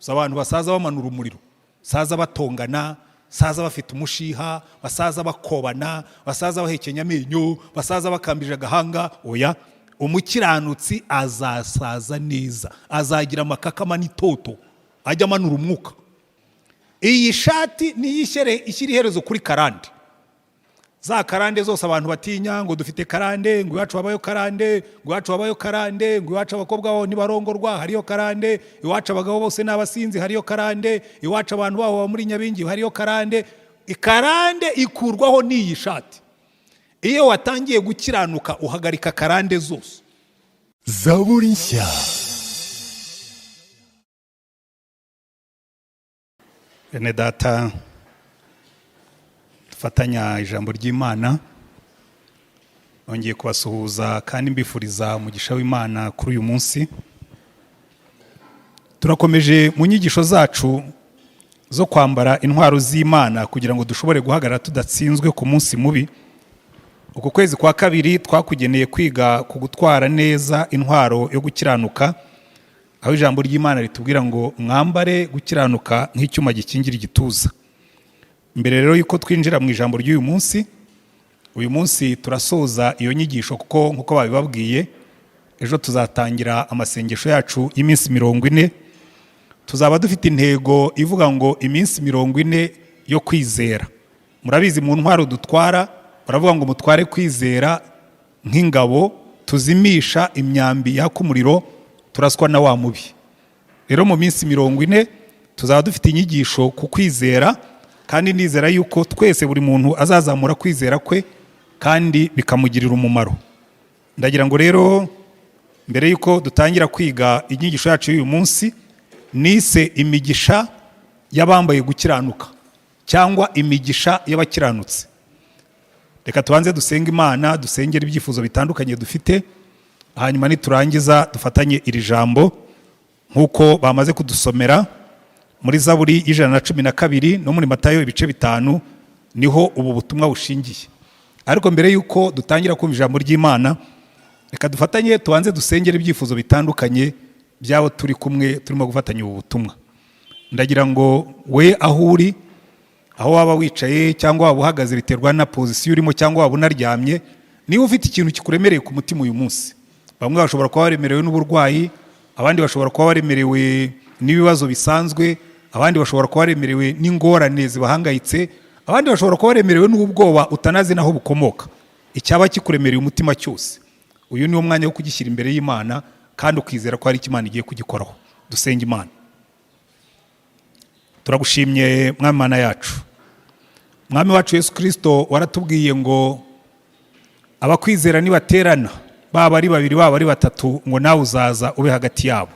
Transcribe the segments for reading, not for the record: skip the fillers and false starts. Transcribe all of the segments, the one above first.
abantu basaza bamanura umuriro, basaza batongana, basaza bafite umushiha, basaza bakobana, basaza bahekenya amenyo, basaza bakambije agahanga. Oya, umukiranutsi azasaza neza, azagira amakakama n'itoto, ajya amanura umwuka. Iyi shati niyishyire iherezo kuri karande. Za karande zose abantu batinya ngo dufite karande, ngo iwacu habayo karande, ngo iwacu habayo karande, ngo iwacu abakobwa baho ntibarongorwa, hariyo karande, iwacu abagabo bose n'abasinzi, hariyo karande, iwacu abantu baho muri Nyabingi, hariyo karande. Ikarande ikurwaho n'iyi shati. Iyo watangiye gukiranuka uhagarika karande zose. Zaburi nshya. Bene data, fatanya ijambo ry'Imana. Nongeye kubasuhuza kandi mbifuriza umugisha w'Imana kuri uyu munsi. Turakomeje mu nyigisho zacu zo kwambara intwaro z'Imana kugira ngo dushobore guhagarara tudatsinzwe ku munsi mubi. Uku kwezi kwa kabiri twakugeneye kwiga ku gutwara neza intwaro yo gukiranuka, aho ijambo ry'Imana ritubwira ngo mwambare gukiranuka nk'icyuma gikingira igituza. Mbere rero yuko twinjira mu ijambo ry'uyu munsi, uyu munsi turasoza iyo nyigisho kuko nkuko babibabwiye, ejo tuzatangira amasengesho yacu y'iminsi 40. Tuzaba dufite intego ivuga ngo iminsi 40 yo kwizera. Murabizi mu ntwaro dutwara, baravuga ngo mutware kwizera nk'ingabo tuzimisha imyambi yaka umuriro turaswa na wa mubi. Rero mu minsi 40 tuzaba dufite inyigisho ku kwizera, kandi nizera yuko twese buri muntu azazamura kwizera kwe kandi bikamugirira umumaro. Ndagira ngo rero mbere yuko dutangira kwiga inyigisho yacu y'uyu munsi, nise imigisha y'abambaye gukiranuka cyangwa imigisha y'abakiranutsi. Reka tubanze dusenga Imana, dusengera ibyifuzo bitandukanye dufite, hanyuma niturangiza dufatanye iri jambo nkuko bamaze kudusomera muri Zaburi 112 no muri Matayo ibice 5. Niho ubu butumwa bushingiye. Ariko mbere yuko dutangira kumva ijambo ry'Imana, reka dufatanye tubanze dusengera ibyifuzo bitandukanye byabo turi kumwe turimo gufatanya ubu butumwa. Ndagira ngo we aho uri, aho waba wicaye cyangwa waba uhagaze, biterwa na position urimo cyangwa waba unaryamye, niba ufite ikintu kikuremereye ku mutima uyu munsi. Bamwe bashobora kuba baremerewe n'uburwayi, abandi bashobora kuba baremerewe n'ibibazo bisanzwe, abandi bashobora kuba baremerewe n'ingorane zibahangayitse, abandi bashobora kuba baremerewe n'ubwoba utanazi naho bukomoka. Icyaba kikuremereye umutima cyose, uyu ni wo mwanya wo kugishyira imbere y'Imana kandi ukizera ko hari icyo Imana igiye kugikoraho. Dusenga Imana. Turagushimye Mwami Mana yacu. Mwami wacu Yesu Kristo, waratubwiye ngo abakwizera nibaterana, baba ari babiri baba ari batatu, ngo nawe uzaza ube hagati yabo.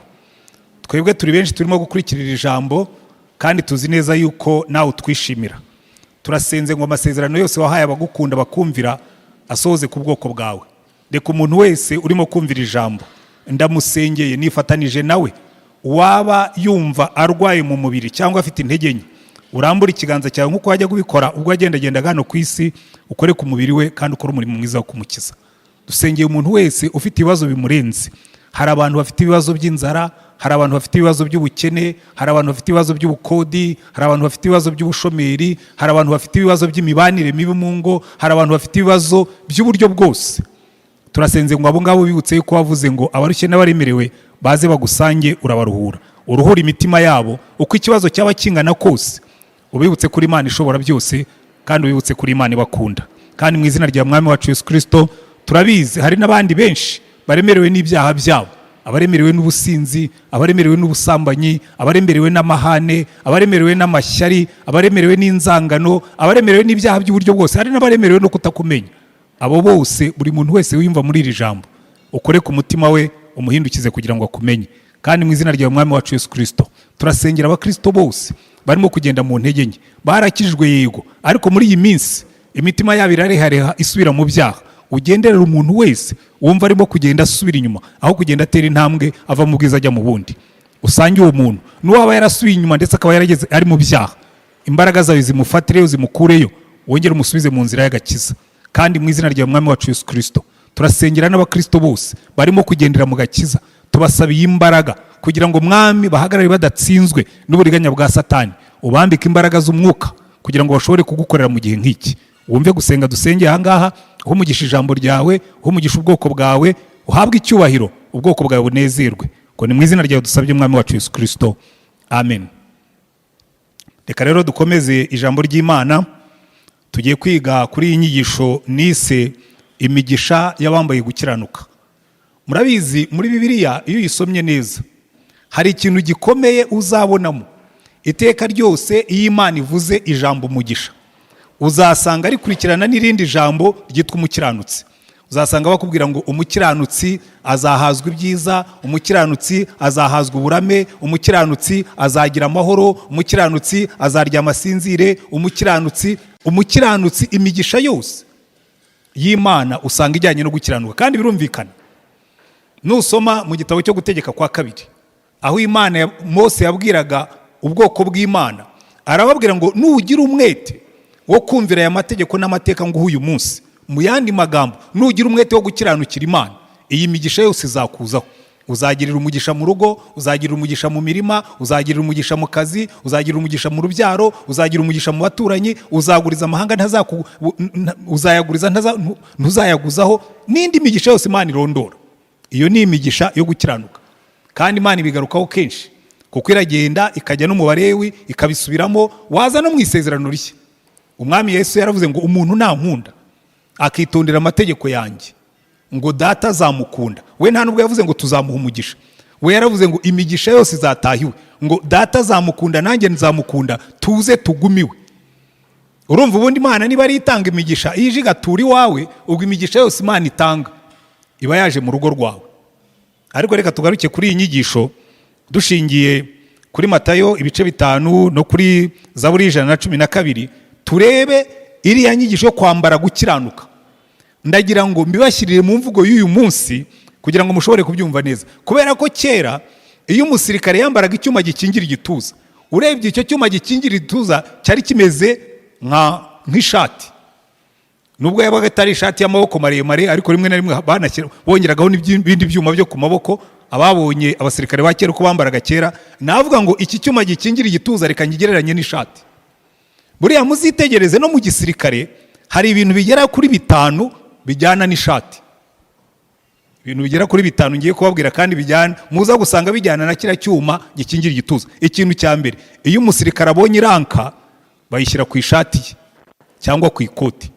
Twebwe turi benshi turimo gukurikirira ijambo kandi tuzi neza yuko nawe utwishimira. Turasenze ngo amasezerano yose wahaye abagukunda bakumvira asohoze ku bwoko bwawe. Reka umuntu wese urimo kumvira ijambo, ndamusengeye nifatanije nawe, waba yumva arwaye mu mubiri cyangwa afite intege nke, urambura ikiganza cyawe nkuko wajya kubikora ubwo agenda hano ku isi, ukore ku mubiri we kandi ukore umurimo mwiza wo kumukiza. Dusengeye umuntu wese ufite ibibazo bimurenze. Hari abantu bafite ibibazo by'inzara, hari abantu bafite ibibazo by'ubukene, hari abantu bafite ibibazo by'ubukodi, hari abantu bafite ibibazo by'ubushomeri, hari abantu bafite ibibazo by'imibanire mibi mu ngo, hari abantu bafite ibibazo by'uburyo bwose. Turasenze ngo abo ngabo bibutse yuko wavuze ngo abarushye n'abaremerewe baze bagusange urabaruhura. Uruhura imitima yabo uko ikibazo cyaba kingana kose. Ubibutse kuri Imana ishobora byose kandi ubibutse kuri Imana ibakunda. Kandi mu izina rya Mwami wacu Yesu Kristo, turabizi hari n'abandi benshi baremerewe n'ibyaha byabo, abaremerewe n'ubusinzi, abaremerewe n'ubusambanyi, abaremerewe n'amahane, abaremerewe n'amashyari, abaremerewe n'inzangano, abaremerewe n'ibyaha by'uburyo bwose, hari n'abaremerewe no kutakumenya. Abo bose, buri muntu wese wiyumva muri iri jambo, ukore ku mutima we umuhindukize kugira ngo akumenye. Kandi mu izina rya Mwami wacu Yesu Kristo, turasengera abakristo bose barimo kugenda mu ntege nke, barakijwe yego, ariko muri iyi minsi imitima yabo irarehareha isubira mu byaha. Ugenderera umuntu wese wumva arimo kugenda asubira inyuma aho kugenda atera intambwe ava mu bwiza ajya mu bundi. Usange uwo muntu n'uwaba yarasubiye inyuma ndetse akaba yarageze ari mu byaha, imbaraga zawe zimufatireyo zimukureyo, wongere umusubize mu nzira y'agakiza. Kandi mu izina rya Mwami wacu Yesu Kristo, turasengera n'abakristo bose barimo kugendera mu gakiza, tubasabiye imbaraga kugira ngo mwami bahagarare badatsinzwe n'uburiganya bwa Satani, ubambike imbaraga z'umwuka kugira ngo bashobore kugukorera mu gihe nk'iki. Wumve gusenga dusengeye aha ngaha, uhumugisha ijambo ryawe, uhumugisha ubwoko bwawe, uhabwe icyubahiro, ubwoko bwawe bunezerwe. Ko ni mu izina ryawe dusabye umwami wacu Yesu Kristo, amen. Reka rero dukomeze ijambo ry'Imana. Tugiye kwiga kuri iyi nyigisho nise imigisha y'abambaye gukiranuka. Murabizi muri Bibiliya iyo uyisomye neza hari ikintu gikomeye uzabonamo. Iteka ryose iyo Imana ivuze ijambo umugisha, uzasanga rikurikirana n'irindi jambo ryitwa umukiranutsi. Uzasanga bakubwira ngo umukiranutsi azahazwa ibyiza, umukiranutsi azahazwa uburame, umukiranutsi azagira amahoro, umukiranutsi azarya amasinzire, umukiranutsi imigisha yose y'Imana usanga ijyanye no gukiranuka. Kandi birumvikana nusoma mu gitabo cyo Gutegeka kwa kabiri, aho Imana Mose yabwiraga ubwoko bw'Imana, arababwira ngo nugira umwete wo kumvira aya mategeko n'amateka ngo uyu munsi, mu yandi magambo nugira umwete wo gukiranukira Imana, iyi migisha yose izakuzaho. Uzagirira umugisha mu rugo, uzagirira umugisha mu mirima, uzagirira umugisha mu kazi, uzagirira umugisha mu rubyaro, uzagirira umugisha mu baturanyi, uzaguriza amahanga uzayaguriza ntuzayaguzaho, n'indi migisha yose Imana irondora. Iyo ni imigisha yo gukiranuka, kandi Imana ibigarukaho kenshi, kuko iragenda ikajya no mu Balewi ikabisubiramo. Waza no mu isezerano rishya, umwami Yesu yaravuze ngo umuntu nankunda akitondera amategeko yanjye ngo data azamukunda. We nta nubwo yavuze ngo tuzamuha umugisha, we yaravuze ngo imigisha yose izatahiwe, ngo data azamukunda nanjye nzamukunda, tuze tugumiwe. Urumva ubundi Imana niba ari itanga imigisha ije igatura iwawe, ubwo imigisha yose Imana itanga iba yaje mu rugo rwawe. Ariko reka tugaruke kuri iyi nyigisho dushingiye kuri Matayo ibice 5 no kuri Zaburi 112, turebe iriya nyigisho yo kwambara gukiranuka. Ndagira ngo mbibashyirire mu mvugo y'uyu munsi kugira ngo mushobore kubyumva neza, kubera ko kera iyo umusirikare yambaraga icyuma gikingira igituza, urebye icyo cyuma gikingira igituza cyari kimeze nk'ishati, nubwo yabaga atari ishati y'amaboko maremare, ariko rimwe na rimwe bongeragaho n'ibindi byuma byo ku maboko. Ababonye abasirikare ba kera uko bambaraga kera, navuga ngo iki cyuma gikingira igituza reka ngigereranye n'ishati. Buriya muzitegereze no mu gisirikare hari ibintu bigera kuri 5 bijyana n'ishati, ibintu bigera kuri 5 ngiye kubabwira, kandi bijyana, muza gusanga bijyana na kira cyuma gikingira igituza. Ikintu cya mbere, iyo umusirikare abonye iranka bayishyira ku ishati ye cyangwa ku ikoti.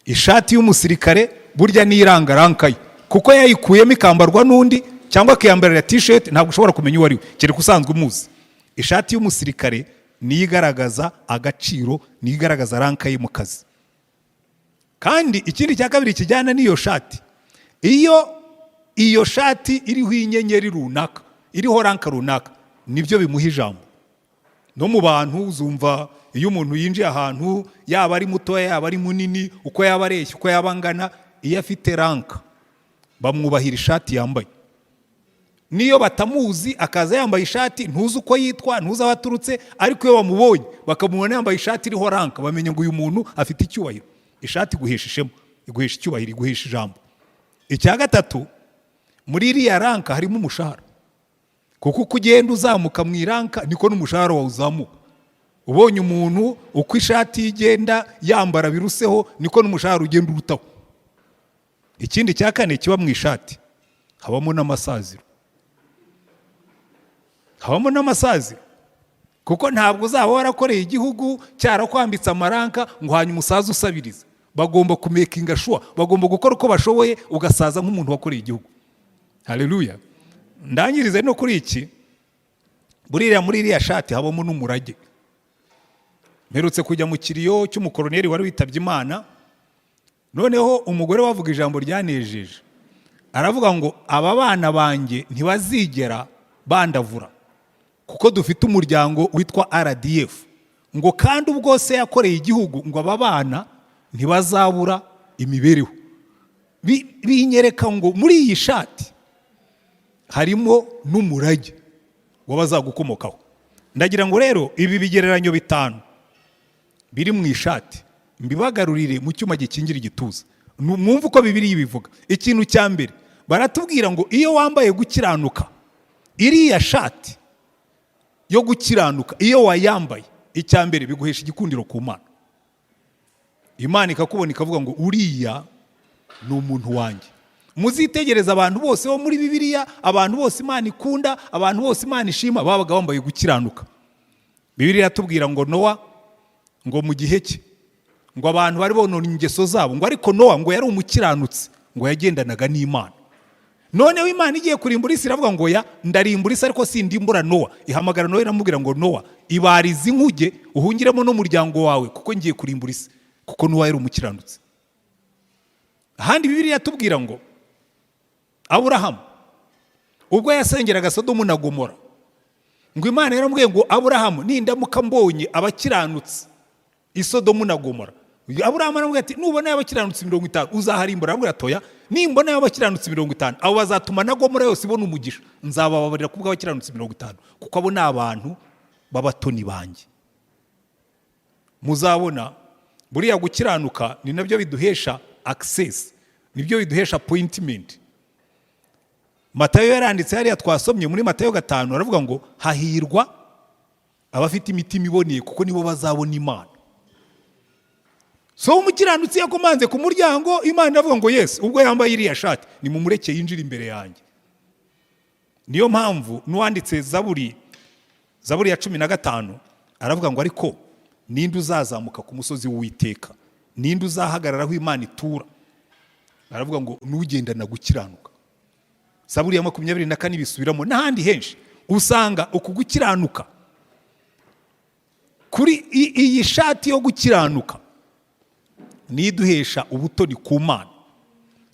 Ishati y'umusirikare burya ni iranga ranka ye, kuko yayikuyemo ikambarwa n'undi cyangwa akiyambarira t-shirt, ntabwo ushobora kumenya uwo ari we kereka usanzwe umuzi. Ishati y'umusirikare ni igaragaza agaciro, ni igaragaza ranka ye mu kazi. Kandi ikindi cya kabiri kijyana n'iyo shati, iyo shati iriho inyenyeri runaka, iriho ranka runaka, nibyo bimuha ijambo. No mu bantu uzumva iyo umuntu yinjiye ahantu, yaba ari mutoya yaba ari munini, uko yaba areshya uko yaba angana, iyo afite ranka bamwubahira ishati yambaye. Niyo batamuzi akaza yambaye ishati, ntuzi uko yitwa, ntuzi aho aturutse, ariko iyo bamubonye bakamubona yambaye ishati iriho ranka, bamenya ngo uyu muntu afite icyubahiro. Ishati iguhesha ishema, iguhesha icyubahiro, iguhesha ijambo. Icya gatatu, muri iriya ranka harimo umushahara, kuko uko ugenda uzamuka mu iranka niko n'umushahara wawe uzamuka. Ubonye umuntu uko ishati igenda yambara biruseho, niko n'umushahara ugenda urutaho. Ikindi cya kane kiba mu ishati, habamo n'amasaziro. Habamo n'amasaziro, kuko ntabwo uzaba warakoreye igihugu cyarakwambitse amaranka ngo hanyuma umusaza usabiriza. Bagomba kumekinga sure, bagomba gukora uko bashoboye ugasaza nk'umuntu wakoreye igihugu. Haleluya. Ndangirize no kuri iki, muri iriya shati habamo n'umurage. Mperutse kujya mu kiriyo cy'umukoroneri wari witabye Imana, noneho umugore wavuga ijambo ryanejeje, aravuga ngo aba bana banjye ntibazigera bandavura, kuko dufite umuryango witwa RDF, ngo kandi ubwo se yakoreye igihugu ngo aba bana ntibazabura imibereho. Binyereka ngo muri iyi shati harimo n'umurage w'abazagukomokaho. Ndagira ngo rero ibi bigereranyo 5 biri mu ishati mbibagarurire mu cyuma gikingira igituza. Mwumva uko Bibiliya ibivuga. Ikintu cya mbere, baratubwira ngo iyo wambaye gukiranuka, iriya shati yo gukiranuka iyo wayambaye, icya mbere biguhesha igikundiro ku Mana. Imana ikakubona ikavuga ngo uriya ni umuntu wanjye. Muzitegereza abantu bose bo muri Bibiliya, abantu bose Imana ikunda, abantu bose Imana ishima, babaga bambaye gukiranuka. Bibiliya iratubwira ngo Nowa, ngo mu gihe cye, ngo abantu bari bonona ingeso zabo, ngo ariko Nowa ngo yari umukiranutsi, ngo yagendanaga n'Imana. Noneho Imana igiye kurimbura isi iravuga ngo ya ndarimbura isi ariko sindimbura Nowa. Ihamagara Nowa iramubwira ngo Nowa, ibariza inkuge uhungiremo n'umuryango wawe kuko ngiye kurimbura isi, kuko Nowa yari umukiranutsi. Ahandi Bibiliya iratubwira ngo Aburahamu ubwo yasengeraga Sodomu na Gomora, ngo Imana yaramubwiye ngo Aburahamu, nindamuka mbonye abakiranutsi i Sodomu na Gomora. Aburahamu aramubwira ati nubona abakiranutsi 50 uzaharimbura. Aramubwira atoya, nimbona abakiranutsi 50 abo bazatuma na Gomora yose ibona umugisha, nzabababarira kubwa abakiranutsi 50 kuko abo ni abantu babatoni banjye. Muzabona buriya gukiranuka ni nabyo biduhesha access, nibyo biduhesha appointment. Matayo yaranditse hariya twasomye muri Matayo 5 aravuga ngo hahirwa abafite imitima iboneye kuko nibo bazabona Imana. So umukiranutsi yakomanze ku muryango, Imana iravuga ngo yes, ubwo yambaye iriya shati ni mumureke yinjira imbere yanjye. Niyo mpamvu nuwanditse Zaburi ya 15 aravuga ngo ariko ninde uzazamuka ku musozi w'Uwiteka, ninde uzahagararaho Imana itura. Aravuga ngo nugendana gukiranuka. Zaburi ya 24 bisubiramo n'ahandi henshi usanga uku gukiranuka kuri iyi shati yo gukiranuka niduhesha ubutoni ku Mana,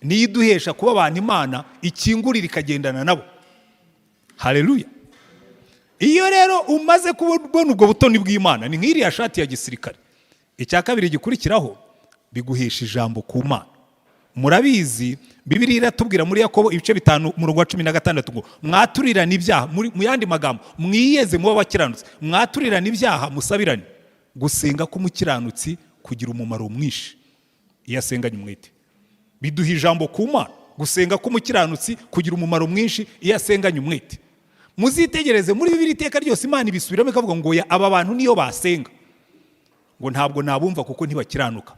niduhesha kuba abantu Imana ikingurira ikagendana nabo. Haleluya. Iyo rero umaze kubona ubwo butoni bw'Imana, ni nk'iriya shati ya gisirikare. Icya kabiri gikurikiraho biguhesha ijambo ku Mana. Murabizi Bibiliya iratubwira muri Yakobo ibice 5 umurongo wa 16 ngo mwaturirane ibyaha, mu yandi magambo mwiyeze mu bakiranutsi, mwaturirane ibyaha musabirane. Gusenga k'umukiranutsi kugira umumaro mwinshi iyo asenganye umwete. Biduha ijambo ku Mana. Gusenga k'umukiranutsi kugira umumaro mwinshi iyo asenganye umwete. Muzitegereze muri Bibiliya iteka ryose Imana ibisubiramo ikavuga ngo ya aba bantu niyo basenga ngo ntabwo nabumva kuko ntibakiranuka.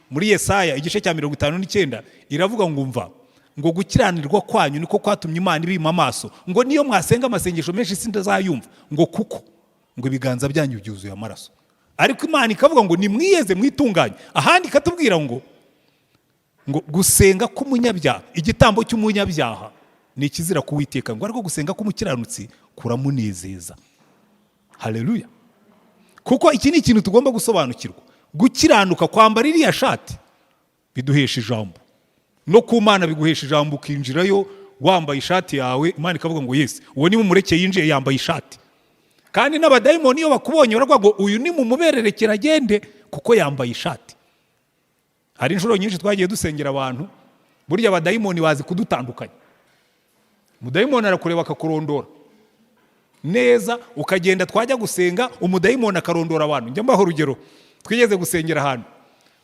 Muri Yesaya igice cya 59 iravuga ngo umva ngo gukiranirwa kwanyu niko kwatumye Imana ibima amaso, ngo niyo mwasenga amasengesho menshi sindazayumva, ngo kuko ngo ibiganza byanyu byuzuye amaraso. Ariko Imana ikavuga ngo nimwiyeze mwitunganye. Ahandi katubwira ngo gusenga k'umunyabyaha, igitambo cy'umunyabyaha ni ikizira kuwiteka, ngo ariko gusenga k'umukiranutsi kuramunezeza. Haleluya. Kuko iki ni ikintu tugomba gusobanukirwa. Gukiranuka, kwambara iriya shati biduhesha ijambo, no ku Mana biguhesha ijambo, ukinjirayo wambaye ishati yawe, Imana ikavuga ngo yes, uwo ni mumureke yinjiye yambaye ishati. Kandi n'abadayimoni iyo bakubonye baravuga ngo uyu ni mumubererekera agende kuko yambaye ishati. Hari inshuro nyinshi twagiye dusengera abantu, burya abadayimoni bazi kudutandukanya. Umudayimoni arakureba akakurondora neza, ukagenda twajya gusenga umudayimoni akarondora abantu. Njya mbaho urugero, twigeze gusengera ahantu,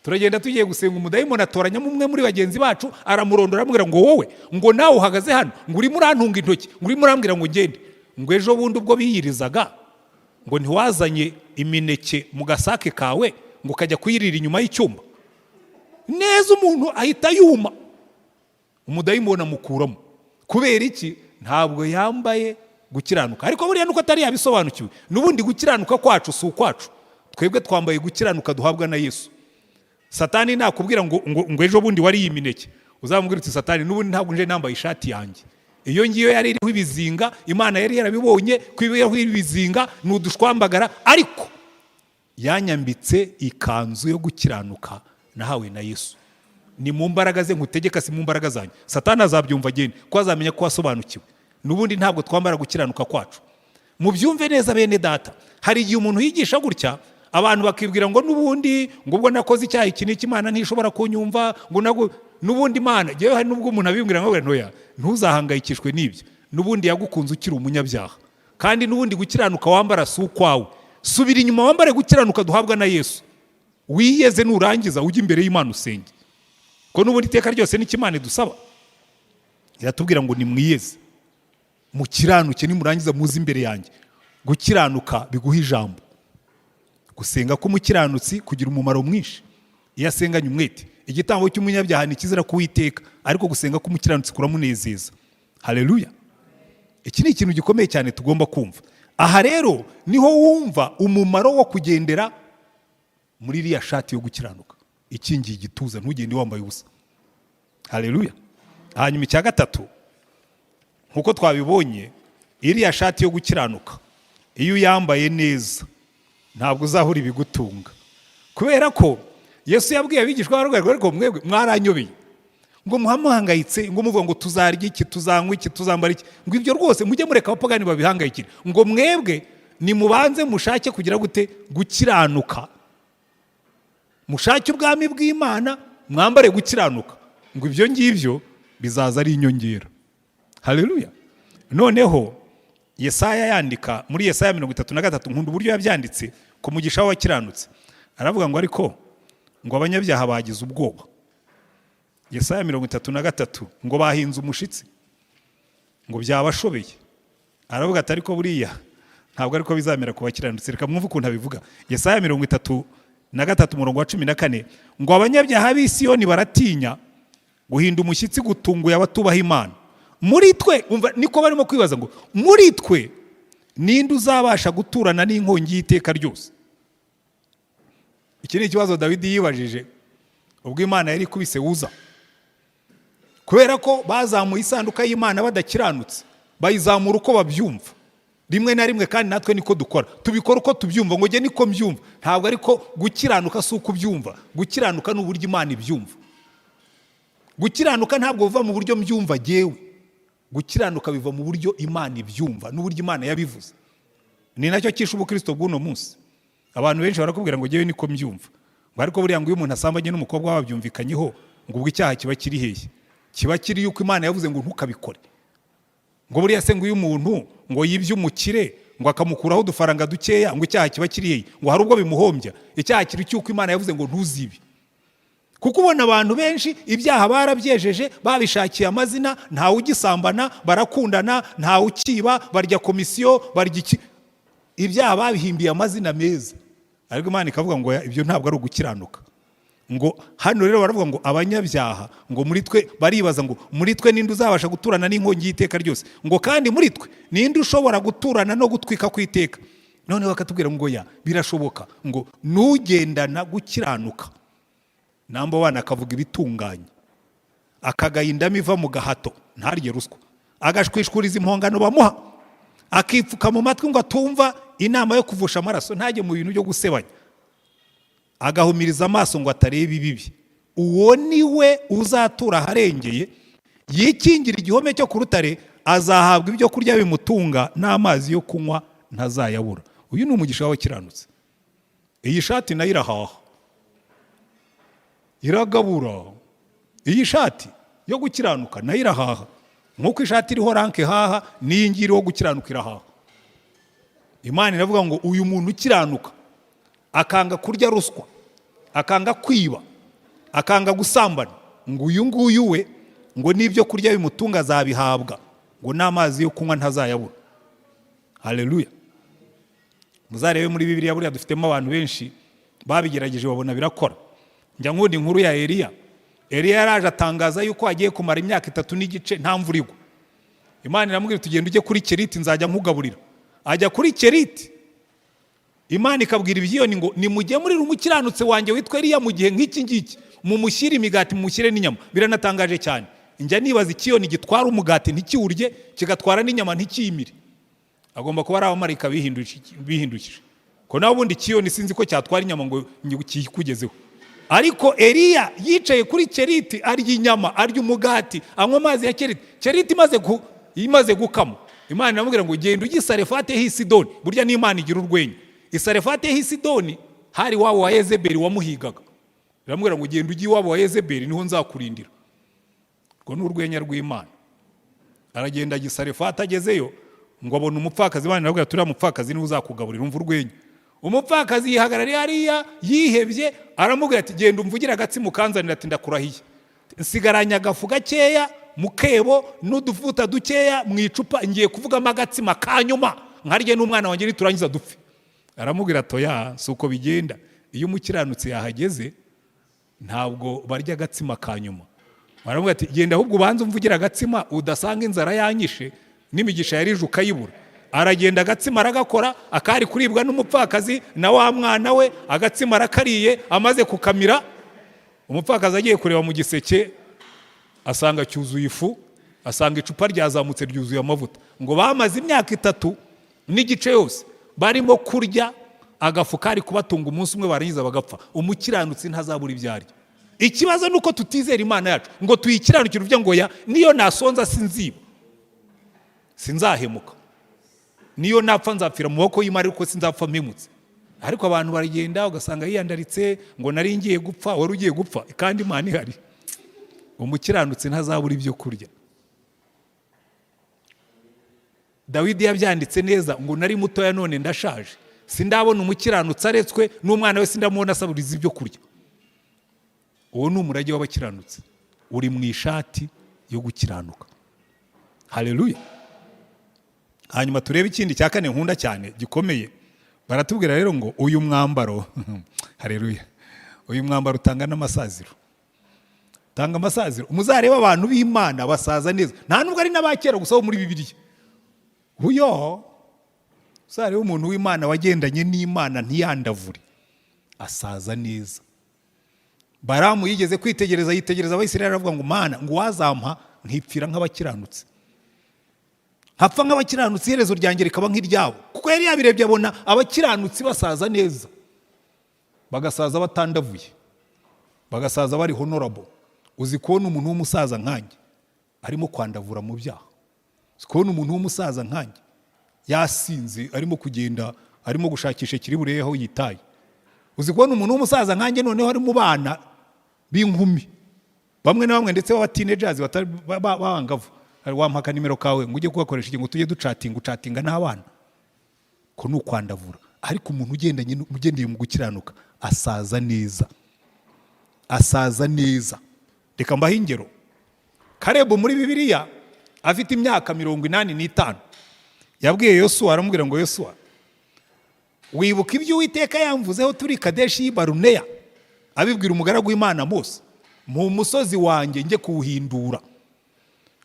turagenda tugiye gusenga, umudayimoni atoranya umwe muri bagenzi bacu aramurondora amubwira ngo wowe, ngo nawe uhagaze hano, ngo urimo urantunga intoki, ngo urimo urambwira ngo ngende, ngo ejo bundi ubwo biyirizaga ngo ntiwazanye imineke mu gasake kawe ngo ukajya kuyirira inyuma y'icyumba. Neza umuntu ahita yuma, umudayimoni amukuramo. Kubera iki? Ntabwo yambaye gukiranuka. Ariko buriya nuko atari yabisobanukiwe. Nubundi gukiranuka kwacu si ukwacu, twebwe twambaye gukiranuka duhabwa na Yesu. Satani nakubwira ngo ejo bundi wari yimineke, uzamubwira uti Satani nubundi ntabwo nje nambaye ishati yanjye. Iyo ngiyo yari iriho ibizinga, Imana yari yarabibonye kwibiraho ibizinga nudushwambagara, ariko yanyambitse ikanzu yo gukiranuka nahawe na Yesu. Ni mu mbaraga ze nkutegeka, si mu mbaraga zanyu. Satani azabyumva agende ko azamenya ko wasobanukiwe. Nubundi ntabwo twambara gukiranuka kwacu. Mubyumve neza bene data. Hari igihe umuntu yigisha gutya, abantu bakibwira ngo nubundi ngo ubwo nakoze icyaha iki n'iki Imana ntishobora kunyumva, ngo nubundi Imana jewe hari nubwo umuntu abimbwira ngo ntoya ntuzahangayikishwe n'ibyo. Nubundi yagukunze ukiri umunyabyaha, kandi nubundi gukiranuka wambara si ukwawe. Subira inyuma wambare gukiranuka duhabwa na Yesu. Wiyeze nurangiza ujye imbere y'Imana usenge, ko nubundi iteka ryose n'ikimana dusaba. iratubwira ngo nimwiyeze mukiranuke nimurangiza muze imbere yanjye. Gukiranuka biguha ijambo. Gusenga k'umukiranutsi kugira umumaro mwinshi iyo asenganye umwete. Igitambo cy'umunyabyaha ni kizira kuwiteka, ariko gusenga k'umukiranutsi kuramunezeza. Haleluya. Iki ni ikintu gikomeye cyane tugomba kumva. Aha rero niho wumva umumaro wo kugendera muri iriya shati yo gukiranuka ikingiye igituza, ntugende wambaye ubusa. Haleluya. Hanyuma icya gatatu, nkuko twabibonye, iriya shati yo gukiranuka iyo uyambaye neza ntabwo uzahura ibigutunga, kubera ko Yesu yabwiye abigishwa bararwaye ariko mwebwe mwaranyobeye ngo muhamuhangayitse ngo muvuga ngo tuzarya iki, tuzanywa iki, tuzambara iki, ngo ibyo rwose mujye mureka abapagani babihangayikira, ngo mwebwe nimubanze mushake kugira gute gukiranuka, mushake ubwami bw'Imana, mwambare gukiranuka, ngo ibyo ngibyo bizaza ari inyongera. Haleluya. Noneho Yesaya yandika muri Yesaya 33, nkunda uburyo yabyanditse ku mugisha w'abakiranutsi. Aravuga ngo ariko ngo abanyabyaha bagize ubwoba. Yesaya 33 ngo bahinze umushitsi ngo byabashobeye. Aravuga ati ariko buriya ntabwo ariko bizamera ku bakiranutsi. Reka mwumve ukuntu abivuga. Yesaya 33:14 ngo abanyabyaha b'i Siyoni baratinya guhinda umushyitsi gutunguye abatubaha Imana. Muri twe umva niko barimo kwibaza ngo muri twe ninde uzabasha guturana n'inkongi y'iteka ryose. Iki ni ikibazo Dawidi yibajije ubwo Imana yari kubise Uza, kubera ko bazamuye isanduka y'Imana badakiranutse, bayizamura uko babyumva rimwe na rimwe, kandi natwe niko dukora, tubikora uko tubyumva, ngo nge niko mbyumva. Ntabwo ariko gukiranuka si uko ubyumva, gukiranuka ni uburyo Imana ibyumva. Gukiranuka ntabwo biva mu buryo mbyumva jyewe, gukiranuka biva mu buryo Imana ibyumva n'uburyo Imana yabivuze. Ni nacyo cyishe ubukristo bw'uno munsi. Abantu benshi barakubwira ngo jyewe niko mbyumva, ngo ariko buriya ngo iyo umuntu asambanye n'umukobwa wabyumvikanyeho ngo ubwo icyaha kiba kiri hehe? Kiba kiri yuko Imana yavuze ngo ntukabikore. Ngo buriya se ngo iyo umuntu ngo yibye umukire ngo akamukuraho udufaranga dukeya ngo icyaha kiba kiri hehe? Ngo hari ubwo bimuhombya. Icyaha kiri cyuko Imana yavuze ngo ntuzibe. Kuko ubona abantu benshi ibyaha barabyejeje, babishakiye amazina, ntawe ugisambana, barakundana, ntawe ukiba, barya komisiyo, barya iki, ibyaha babihimbiye amazina meza. Ariko Imana ikavuga ngo ibyo ntabwo ari ugukiranuka. Ngo hano rero baravuga ngo abanyabyaha ngo muri twe baribaza ngo muri twe ninde uzabasha guturana n'inkongi y'iteka ryose, ngo kandi muri twe ninde ushobora guturana no gutwika kw'iteka. None bakatubwira ngo ya birashoboka, ngo nugendana gukiranuka. Namba wana akavuga ibitunganye, akagayindamo iva mu gahato, ntarye ruswa, agashwishuriza impongano bamuha, akipfuka mu matwi ngo atumva inama yo kuvusha amaraso, ntajye mu bintu byo gusebanya, agahumiriza amaso ngo atareba ibibi. Uwo niwe uzatura aharengeye, yikingira igihome cyo ku rutare, azahabwa ibyo kurya bimutunga n'amazi yo kunywa ntazayabura. Uyu ni umugisha w'abakiranutsi. Iyi shati nayo irahaha, iragabura. Iyi shati yo gukiranuka nayo irahaha, nk'uko ishati iriho ranke haha, n'iyi ngiyi iriho gukiranuka irahaha. Imana iravuga ngo uyu muntu ukiranuka akanga kurya ruswa, akanga kwiba, akanga gusambana, ngo uyu nguyu we ngo n'ibyo kurya bimutunga azabihabwa, ngo n'amazi yo kunywa ntazayabura. Haleluya. Muzarebe muri Bibiliya buriya dufitemo abantu benshi babigerageje babona birakora. Njya nkunda inkuru ya Eliya. Eliya yaraje atangaza yuko agiye kumara imyaka 3 n'igice nta mvura igwa. Imana iramubwira tugenda ujye kuri Keriti nzajya nkugaburira. Ajya kuri Keriti, Imana ikabwira ibyiyoni ngo nimugemurire umukiranutse wanjye witwa Eliya mu gihe nk'iki ngiki, mumushyire imigati mumushyire n'inyama. Biranatangaje cyane. Njya nibaza ikiyoni gitwara umugati ntikiwurye, kigatwara n'inyama ntikiyimire. Agomba kuba ari abamarayika bihindukije. Ko naho ubundi ikiyoni sinzi ko cyatwara inyama ngo kikugezeho. Ariko Eliya yicaye kuri Keriti, arya inyama, arya umugati, anywa amazi ya Keriti. Keriti imaze gukama, Imana iramubwira ngo genda ujye Sarefate h'i Sidoni. Burya ni Imana igira urwenya. Isarefate h'i Sidoni hari wabo wa Yezebeli wamuhigaga. Iramubwira ngo genda ujye wabo wa Yezebeli niho nzakurindira. Ngo ni urwenya rw'Imana. Aragenda ajya Sarefate, agezeyo ngo abona umupfakazi. Imana iramubwira turiya mupfakazi niwe uzakugaburira. Umva urwenya. Umupfakazi yihagarariye hariya yihebye, aramubwira ati genda umvugira agatsima ukanzanira, ati ndakurahiye, nsigaranye agafu gakeya mu kebo n'uduvuta dukeya mu icupa, ngiye kuvugamo agatsima ka nyuma nkarye n'umwana wanjye niturangiza dupfe. Aramubwira atoya, si uko bigenda. Iyo umukiranutsi yahageze ntabwo barya agatsima ka nyuma. Baramubwira ati genda ahubwo ubanza umvugira agatsima udasanga inzara yanyishe n'imigisha yarije ukayibura. Aragenda agatsima aragakora, akari kuribwa n'umupfakazi na wa mwana we, agatsima arakariye, amaze kukamira, umupfakazi agiye kureba mu giseke asanga cyuzuye ifu, asanga icupa ryazamutse ryuzuye amavuta. Ngo bamaze imyaka 3 n'igice yose barimo kurya agafu kari kubatunga umunsi umwe, barangiza bagapfa. Umukiranutsi ntazabura ibyarya. Ikibazo nuko tutizera Imana yacu ngo tuyikiranukire uvuga ngo ya niyo nasonza sinziba, sinzahemuka, niyo napfa nzapfira mu maboko y'Imana ariko sinzapfa mpemutse. Ariko abantu baragenda ugasanga yiyandaritse ngo nari ngiye gupfa, wari ugiye gupfa kandi Imana ihari. Umukiranutsi ntazabura ibyo kurya. Dawidi yabyanditse neza ngo nari mutoya none ndashaje, sindabona umukiranutsi aretswe, n'umwana we sindamubona asaburiza ibyo kurya. Uwo ni umurage w'abakiranutsi, uri mu ishati yo gukiranuka. Haleluya. Hanyuma turebe ikindi cya kane nkunda cyane gikomeye. Baratubwira rero ngo uyu mwambaro haleluya, uyu mwambaro utanga n'amasaziro. Tanga amasaziro. Muzareba abantu b'Imana basaza neza, nta nubwo ari n'abakera gusa bo muri Bibiliya. Uyo uzareba umuntu w'Imana wagendanye n'Imana ntiyandavure, asaza neza. Baramu yigeze kwitegereza, yitegereza Abisirayeli aravuga ngo Mana, ngo wazampa nkipfira nk'abakiranutsi, hapfa nk'abakiranutsi, iherezo ryanjye rikaba nk'iryabo. Kuko yari yabirebye abona abakiranutsi basaza neza, bagasaza batandavuye, bagasaza bari honorable. Uzi kubona umuntu w'umusaza nkanjye arimo kwandavura mu byaha? Uzi kubona umuntu w'umusaza nkanjye yasinze arimo kugenda, arimo gushakisha kiri burehe aho yitaye? Uzi kubona umuntu w'umusaza nkanjye noneho ari mu bana b'inkumi bamwe na bamwe ndetse baba teenagers babangavu, wampaka nimero kawe ngo ujye kugakoresha ngo tujye ucatinga n'abana? Ko ni ukwandavura. Ariko umuntu ugendeye mu gukiranuka asaza neza, asaza neza. Reka mbahe ingero. Karebu muri Bibiliya afite imyaka 85 yabwiye Yosuwa, aramubwira ngo Yosuwa, wibuka ibyo Uwiteka yamvuzeho turi Kadeshi y'i Baruneya? Abibwira umugaragu w'Imana Mose, mu musozi wanjye njye kuwuhindura.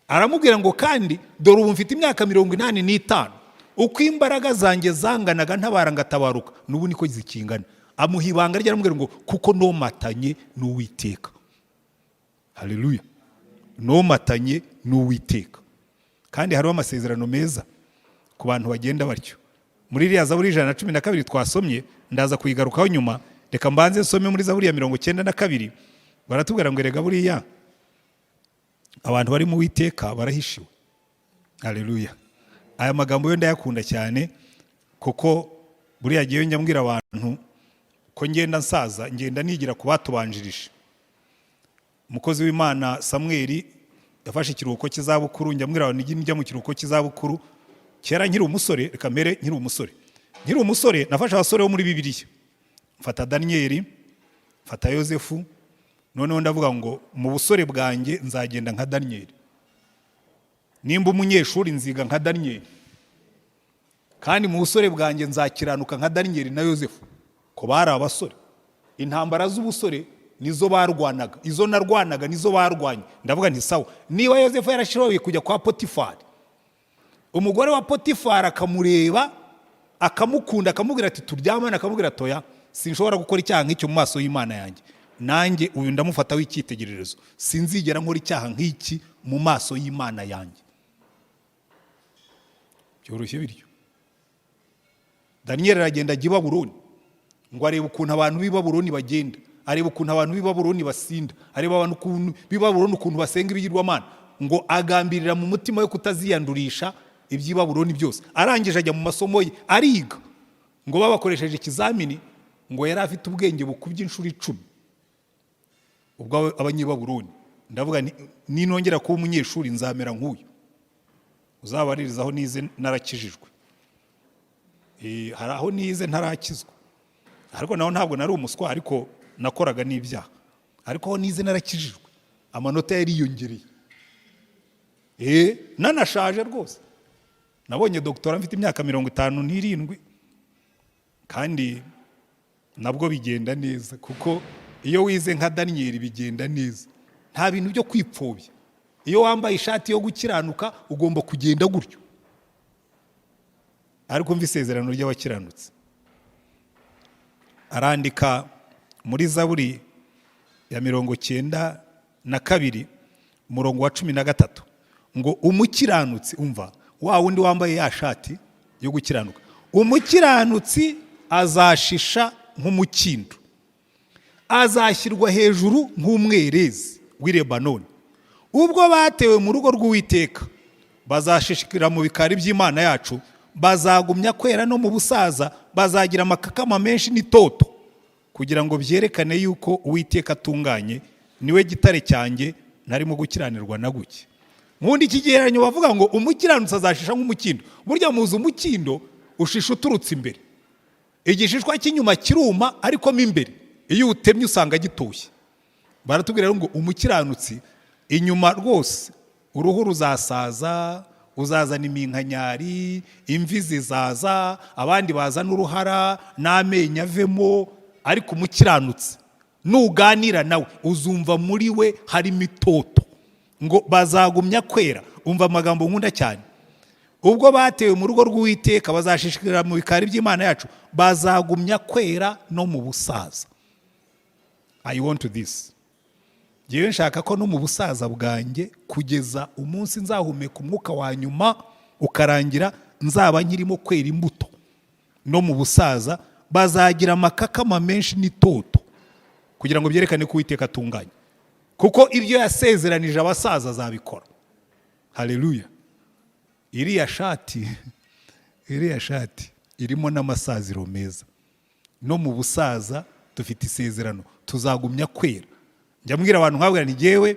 Aramubwira ngo kandi dore ubu mfite imyaka 85, uko imbaraga zanjye zanganaga ntabara ngatabaruka, n'ubu niko zikingana. Amuha ibanga rye, aramubwira ngo kuko nomatanye n'Uwiteka. Haleluya. Nomatanye n'Uwiteka. Kandi hariho amasezerano meza ku bantu bagenda batyo. Muri iriya Zaburi 112 twasomye, ndaza kuyigarukaho nyuma. Reka mbanze nsome muri Zaburi ya 92. Baratubwira ngo erega buriya abantu bari mu Uwiteka barahishiwe. Haleluya. Aya magambo yo ndayakunda cyane, kuko buriya giye njya mbwira abantu ko ngenda nsaza, ngenda nigira ku batubanjirije. Umukozi w'Imana Samuel yafashe ikiruhuko cy'izabukuru, njya mbwira abantu njya mu kiruhuko cy'izabukuru. Kera nkiri umusore, reka mbere nkiri umusore. Nkiri umusore nafashe abasore bo muri Bibiliya. Mfata Daniel, mfata Yosefu, noneho ndavuga ngo mu busore bwanjye nzagenda nka Daniel. Nimba umunyeshuri nziga nka Daniel, kandi mu busore bwanjye nzakiranuka nka Daniel na Yosefu. Ko bari abasore, intambara z'ubusore nizo barwanaga, izo narwanaga nizo barwanye. Ndavuga nti sawa, niba Yosefu yarashoboye kujya kwa Potifari, umugore wa Potifari akamureba akamukunda, akamubwira ati turyamana, akamubwira atoya, sinshobora gukora icyaha nk'icyo mu maso y'Imana yanjye, nanjye uyu ndamufata w'icyitegererezo, sinzigera nkora icyaha nk'iki mu maso y'Imana yanjye. Byoroshye biryo. Daniel aragenda ajya i Babuloni, ngo arebe ukuntu abantu b'i Babuloni bagenda, areba ukuntu abantu b'i Babuloni basinda, areba abantu ukuntu b'i Babuloni ukuntu basenga ibigirwamana, ngo agambirira mu mutima we kutaziyandurisha iby'i Babuloni byose. Arangije ajya mu masomo ye ariga, ngo babakoresheje ikizamini, ngo yari afite ubwenge bukubye inshuro 10 ubwo abanyi Babuloni. Ndavuga ninongera kuba umunyeshuri nzamera nk'uyu, uzabaririzaho nize narakijijwe. Hari aho nize ntarakizwa, ariko naho ntabwo nari umuswa, ariko nakoraga n'ibyaha. Ariko aho nize narakijijwe, amanota yari yongereye. nanashaje rwose. Nabonye doktora mfite imyaka 57 kandi nabwo bigenda neza, kuko iyo wize nka Daniel bigenda neza, nta bintu byo kwipfobya. Iyo wambaye ishati yo gukiranuka ugomba kugenda gutyo. Ariko mva isezerano ry'abakiranutsi. Arandika muri Zaburi ya 92 umurongo wa 13 ngo umukiranutsi, umva wa wundi wambaye ya shati yo gukiranuka, umukiranutsi azashisha nk'umukindo, azashyirwa hejuru nk'umwerezi w'i Lebanoni. Ubwo batewe mu rugo rw'Uwiteka bazashishikira mu bikari by'Imana yacu, bazagumya kwera no mu busaza, bazagira amakakama menshi n'itoto, kugira ngo byerekane yuko Uwiteka atunganye, niwe gitare cyanjye ntarimo gukiranirwa na guke. Nkundi ikigereranyo bavuga ngo umukiranutsi azashisha nk'umukindo. Burya muzi umukindo ushisha uturutse imbere, igishishwa cy'inyuma kiruma ariko mo imbere iyo utemye usanga gitoshye. Baratubwira ngo umukiranutsi inyuma rwose uruhu ruzasaza, uzazana iminkanyari, imvi zizaza, abandi bazana uruhara n'amenyo avemo, ariko umukiranutsi nuganira nawe uzumva muri we harimo itoto. Ngo bazagumya kwera, umva amagambo nkunda cyane. Ubwo batewe mu rugo rw'Uwiteka bazashishikira mu bikari by'Imana yacu, bazagumya kwera no mu busaza. I want this. Jewe nshaka ko no mu busaza bwanjye kugeza umunsi nzahumeka umwuka wa nyuma ukarangira, nzaba nkirimo kwera imbuto. No mu busaza bazagira amakakama menshi n'itoto, kugira ngo byerekane ko Uwiteka atunganye, kuko ibyo yasezeranije abasaza azabikora. Haleluya. Iriya shati irimo n'amasaziro meza. No mu busaza dufite isezerano, tuzagumya kwera. Njya mbwira abantu nkabwira ni jewe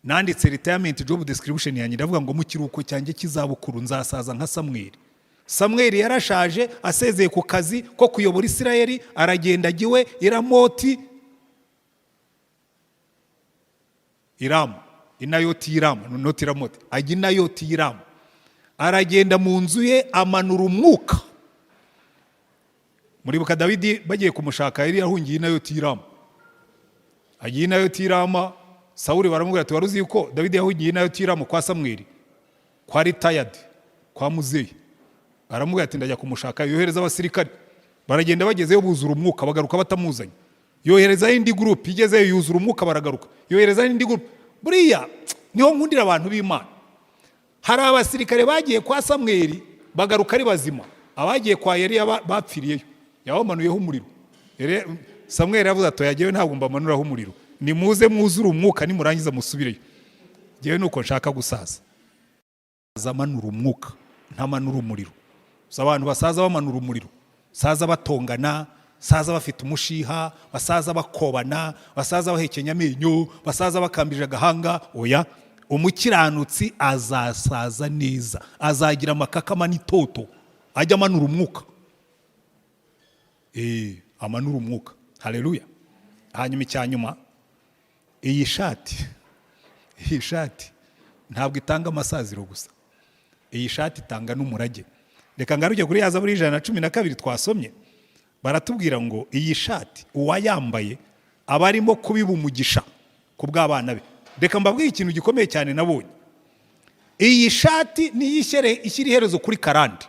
nanditse retirement job description yanjye, ndavuga ngo mu kiruhuko cyanjye kizabukuru nzasaza nka Samweli. Samweli yarashaje, asezeye ku kazi ko kuyobora Isirayeli, aragenda agiwe Iramoti, Inayoti Iramu, not Iramoti, ajya Inayoti Iramu. Aragenda mu nzu ye amanura umwuka. Muribuka Dawidi bagiye kumushaka yari yahungiye Inayoti Iramu. Agiye Inayoti Iramu, Sawuli baramubwira ati waruzi yuko Dawidi yahungiye Inayoti Iramu kwa Samweli, kwa retired, kwa muzeyi. Aramubwira ati ndajya kumushaka. Yohereza abasirikari, baragenda bagezeyo buzura umwuka, bagaruka batamuzanye. Yohereza indi group, igezeyo yuzura umwuka baragaruka. Yohereza indi group. Buriya niho nkundira abantu b'Imana. Hari abasirikare bagiye kwa Samweli bagaruka ari bazima, abagiye kwa Eliya bapfiriyeyo, yabamanuyeho umuriro. Samweli yavuze ati yagiye ntabwo mbamanuraho umuriro, nimuze mwuzura umwuka nimurangiza musubireyo. Jewe nuko nshaka gusaza. Zamanura umwuka ntamanura umuriro. Abantu basaza bamanura umuriro, saza batongana, saza bafite umushiha, basaza bakobana, basaza bahekenya amenyo, basaza bakambije agahanga. Oya, umukiranutsi azasaza neza, azagira amakakama n'itoto, ajya amanura umwuka. Amanura umwuka. Haleluya. Hanyuma icyanyuma, iyi shati ntabwo itanga amasaziro gusa, iyi shati itanga n'umurage. Reka ngaruke kuri Zaburi 112 twasomye. Baratubwira ngo iyi shati uwayambaye aba arimo kubiba umugisha ku bw'abana be. Reka mbabwire ikintu gikomeye cyane nabonye. Iyi shati ni ishyira iherezo kuri karande.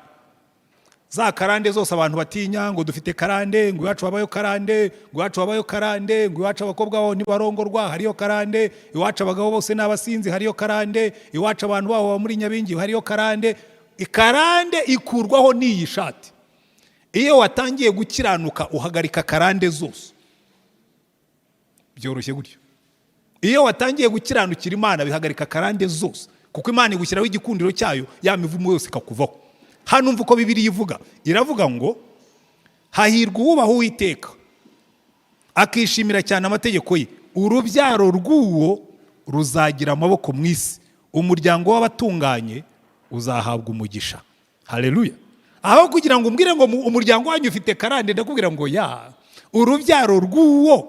Za karande zose abantu batinya ngo dufite karande, ngo iwacu wabayo karande, ngo iwacu wabayo karande, ngo iwacu abakobwa baho ntibarongorwa hariyo karande, iwacu abagabo bose n'abasinzi hariyo karande, iwacu abantu baho muri Nyabingi hariyo karande. Ikarande ikurwaho n'iyi shati. Iyo watangiye gukiranuka uhagarika karande zose. Byoroshye gutyo. Iyo watangiye gukiranukira Imana bihagarika karande zose, kuko Imana igushyiraho igikundiro cyayo, ya mivumo yose ikakuvaho. Hano umva uko Bibiliya ivuga. Iravuga ngo hahirwa uwubaha Uwiteka akishimira cyane amategeko ye, urubyaro rw'uwo ruzagira amaboko mu isi, umuryango w'abatunganye uzahabwa umugisha. Haleluya. Aho kugira ngo umbwire ngo umuryango wanyu ufite karande, ndakubwira ngo urubyaro rw'uwo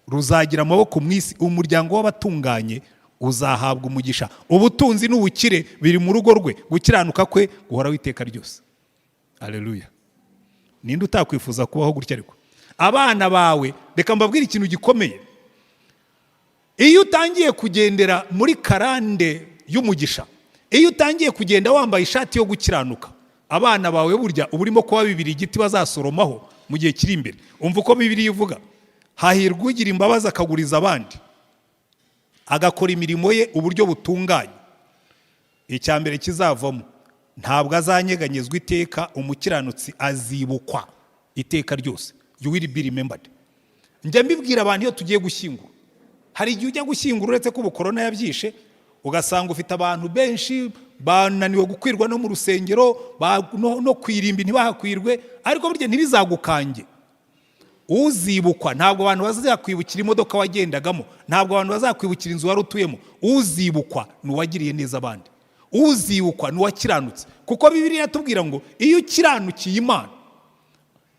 ruzagira amaboko mu isi, umuryango w'abatunganye uzahabwa umugisha. Ubutunzi n'ubukire biri mu rugo rwe, gukiranuka kwe guhoraho iteka ryose. Haleluya. Ninde utakwifuza kubaho gutya? Ariko abana bawe, reka mbabwire ikintu gikomeye. Iyo utangiye kugendera muri karande y'umugisha, iyo utangiye kugenda wambaye ishati yo gukiranuka, abana bawe burya uba urimo kuba bibiri igiti bazasoromaho mu gihe kiri imbere. Umva uko Bibiliya ivuga: hahirwa ugira imbabazi akaguriza abandi, agakora imirimo ye uburyo butunganye. Icya mbere kizavamo, ntabwo azanyeganyezwa iteka, umukiranutsi azibukwa iteka ryose. You will be remembered. Njya mbibwira abantu iyo tugiye gushyingura, hari igihe ujya gushyingura uretse ko ubukorona yabyishe, ugasanga ufite abantu benshi bananiwe gukwirwa no mu rusengero, no kwirimba ntibahakwirwe, ariko burya ntibizagukange. Uzibukwa, ntabwo abantu bazakwibukira imodoka wagendagamo, ntabwo abantu bazakwibukira inzu wari utuyemo. Uzibukwa ni uwagiriye neza abandi, uzibukwa ni uwakiranutse. Kuko Bibiliya yatubwira ngo iyo ukiranukiye Imana,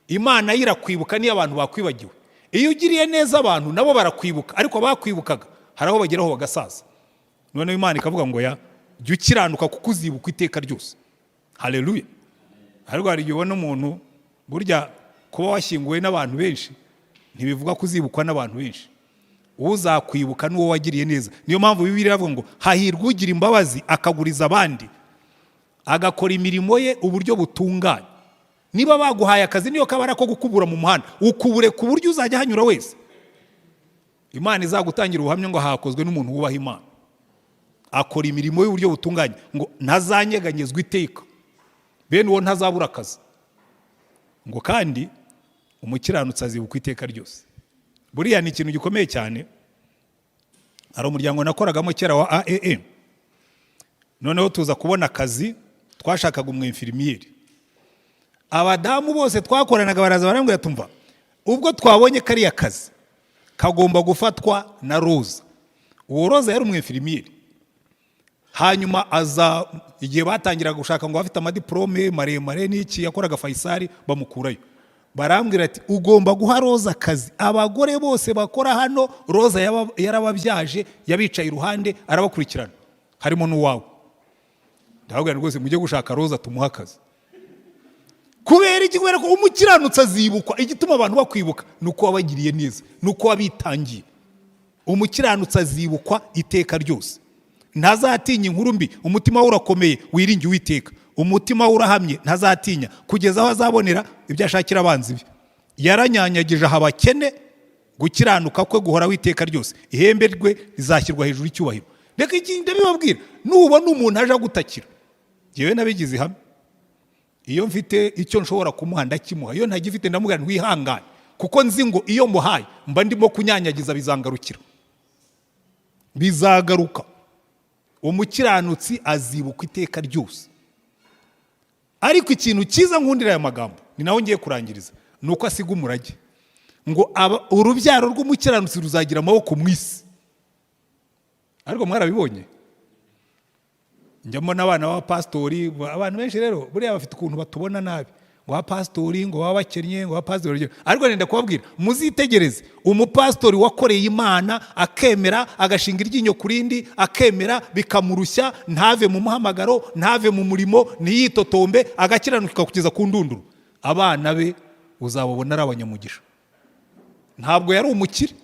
Imana irakwibuka niyo abantu bakwibagiwe. Iyo ugiriye neza abantu nabo barakwibuka, ariko bakwibukaga hari aho bageraho bagasaza. Noneho Imana ikavuga ngo jya ukiranuka kuko uzibukwa iteka ryose. Haleluya. Ariko hari igihe ubona umuntu, burya kuba washyinguwe n'abantu benshi ntibivuga ko uzibukwa n'abantu benshi. Uzakwibuka n'uwo wagiriye neza. Niyo mpamvu Bibiliya ivuga ngo hahirwa ugira imbabazi akaguriza abandi, agakora imirimo ye uburyo butunganye. Niba baguhaye akazi niyo kabara ko gukubura mu muhanda, ukubure ku buryo uzajya hanyura wese. Imana izagutangira ubuhamya ngo hakozwe n'umuntu wubaha Imana, akora imirimo y'uburyo butunganye, ngo ntazanyeganyezwa iteka, bene uwo ntazabura akazi. Ngo kandi umukiranutsi azibukwa iteka ryose. Buriya ni ikintu gikomeye cyane. Hari umuryango nakoragamo kera wa AAM, noneho tuza kubona akazi, twashakaga umwinfirmiyeri. Abadamu bose twakoranaga baraza barambwira, tumva ubwo twabonye kariya kazi kagomba gufatwa na Roza. Uwo Roza yari umwinfirmiyeri. Hanyuma aza igihe batangiraga gushaka ngo bafite amadiplome maremare n'iki, yakoraga Faisal, bamukurayo. Barambwira ati ugomba guha Roza akazi. Abagore bose bakora hano Roza yarababyaje, yabicaye iruhande arabakurikirana, harimo n'uwawe. Ndababwira rwose mujye gushaka Roza tumuha akazi. Kubera iki? Kubera ko umukiranutsi azibukwa. Igituma abantu bakwibuka nuko wabagiriye neza, nuko wabitangiye. Umukiranutsi azibukwa iteka ryose. Ntazatinya inkuru mbi, umutima we urakomeye, wiringiye Uwiteka. Umutima we urahamye, ntazatinya kugeza aho azabonera ibyo ashakira abanzi be. Yaranyanyagije aha abakene, gukiranuka kwe guhoraho iteka ryose. Ihembe rwe rizashyirwa hejuru y'icyubahiro. Reka iki ndabibabwira, nubona umuntu aje gutakira, jewe nabigize hamwe. Iyo mfite icyo nshobora kumuha ndakimuha, iyo ntagifite ndamubwira wihangane, kuko nzi ngo iyo muhaye mba ndimo kunyanyagiza bizangarukira, bizagaruka. Umukiranutsi azibukwa iteka ryose. Ariko ikintu cyiza nkundira aya magambo, ni naho ngiye kurangiriza, nuko asiga umurage ngo urubyaro rw'umukiranutsi ruzagira amaboko mu isi. Ariko mwarabibonye, njyamo n'abana b'abapastori, abantu benshi rero buriya bafite ukuntu batubona nabi, ngo abapastori ngo baba bakennye, ngo abapastori. Ariko nenda kubabwira, muzitegereze umupastori wakoreye Imana, akemera, agashinga iryinyo ku rindi, akemera bikamurushya, ntave mu muhamagaro, ntave mu murimo, ntiyitotombe, agakiranuka kugeza ku ndunduro. Abana be uzababona ari abanyamugisha. Ntabwo yari umukire,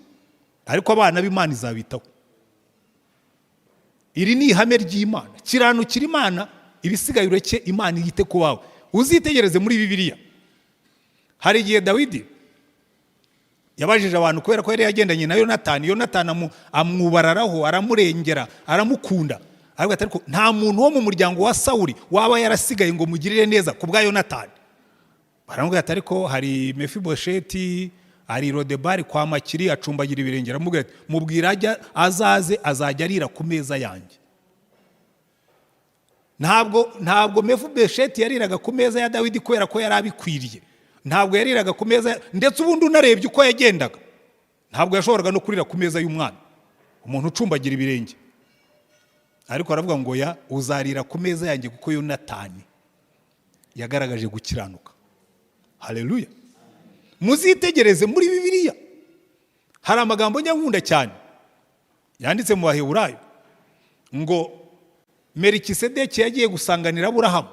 ariko abana b'Imana izabitaho. Iri ni ihame ry'Imana. Kiranukira Imana, ibisigaye ureke Imana yite ku wawe. Uzitegereze muri Bibiliya, hari igihe Dawidi yabajije abantu, kubera ko yari yagendanye na Yonatani. Yonatani amwubararaho, aramurengera, aramukunda. Ariko nta muntu wo mu muryango wa Sawuli waba yarasigaye ngo mugirire neza ku bwa Yonatani. Baramubwira ati ariko hari Mefibosheti, hari Lodebari kwa Makiri, acumbagira ibirenge. Aramubwira ati mubwira azaze, azajya arira ku meza yanjye. Ntabwo Mefibosheti yariraga ku meza ya Dawidi kubera ko yari abikwiriye. Ntabwo yariraga ku meza, ndetse ubundi unarebye uko yagendaga, ntabwo yashoboraga no kurira ku meza y'umwana, umuntu ucumbagira ibirenge. Ariko aravuga ngo uzarira ku meza yanjye kuko Yonatani yagaragaje gukiranuka. Haleluya. Muzitegereze muri Bibiliya, hari amagambo nyankunda cyane yanditse mu Baheburayo. ngo Melikisedeki yagiye gusanganira Aburahamu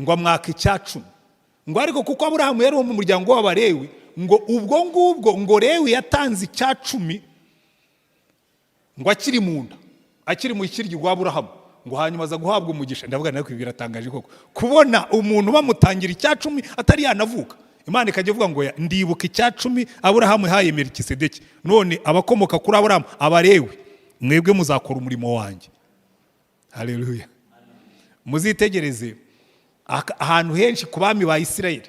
ngo amwaka icyacumi, ngo ariko kuko Aburahamu yari wo mu muryango w'Abalewi, ngo ubwo ngubwo ngo Lewi yatanze icyacumi ngo akiri mu nda, akiri mu ikiryo rwa Aburahamu, ngo hanyuma aza guhabwa umugisha. Ndavuga nawe kwibwira atangaje koko kubona umuntu bamutangira icyacumi atari yanavuka. Imana ikajya ivuga ngo ndibuka icyacumi Aburahamu yahaye Melikisedeki, none abakomoka kuri Aburahamu Abalewi mwebwe muzakora umurimo wanjye. Haleluya. Muzitegereze ahantu henshi ku bami ba Isirayeli,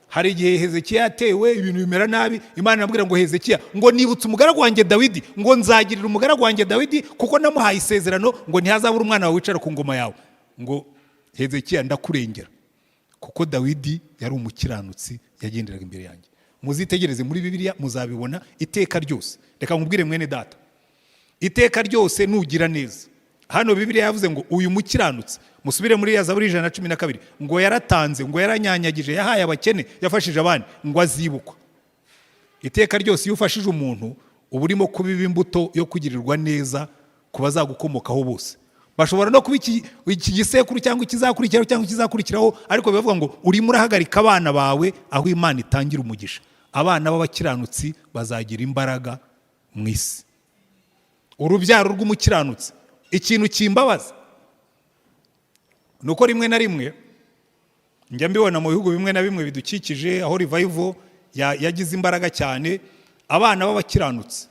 hari igihe Hezekiya yatewe ibintu bimera nabi, Imana irambwira ngo Hezekiya, ngo nibutse umugaragu wanjye Dawidi, ngo nzagirira umugaragu wanjye Dawidi kuko namuhaye isezerano ngo ntihazabura umwana wawe wicara ku ngoma yawe. Ngo Hezekiya ndakurengera kuko Dawidi yari umukiranutsi yagenderaga imbere yanjye. Muzitegereze muri Bibiliya muzabibona iteka ryose. Reka nkubwire mwene data, iteka ryose nugira neza. Hano Bibiliya yavuze ngo uyu mukiranutsi, musubire muri Zaburi 112, ngo yaratanze, ngo yaranyanyagije, yahaye abakene, yafashije abandi, ngo azibukwa. Iteka ryose iyo ufashije umuntu uba urimo kubiba imbuto yo kugirirwa neza ku bazagukomokaho bose. Bashobora no kuba iki gisekuru cyangwa ikizakurikiraho cyangwa ikizakurikiraho, ariko bivuga ngo urimo urahagarika abana bawe aho Imana itangira umugisha. Abana b'abakiranutsi bazagira imbaraga mu isi. Urubyaro rw'umukiranutsi, ikintu kimbabaza nuko rimwe na rimwe njya mbibona mu bihugu bimwe na bimwe bidukikije, aho revival yagize imbaraga cyane, abana b'abakiranutsi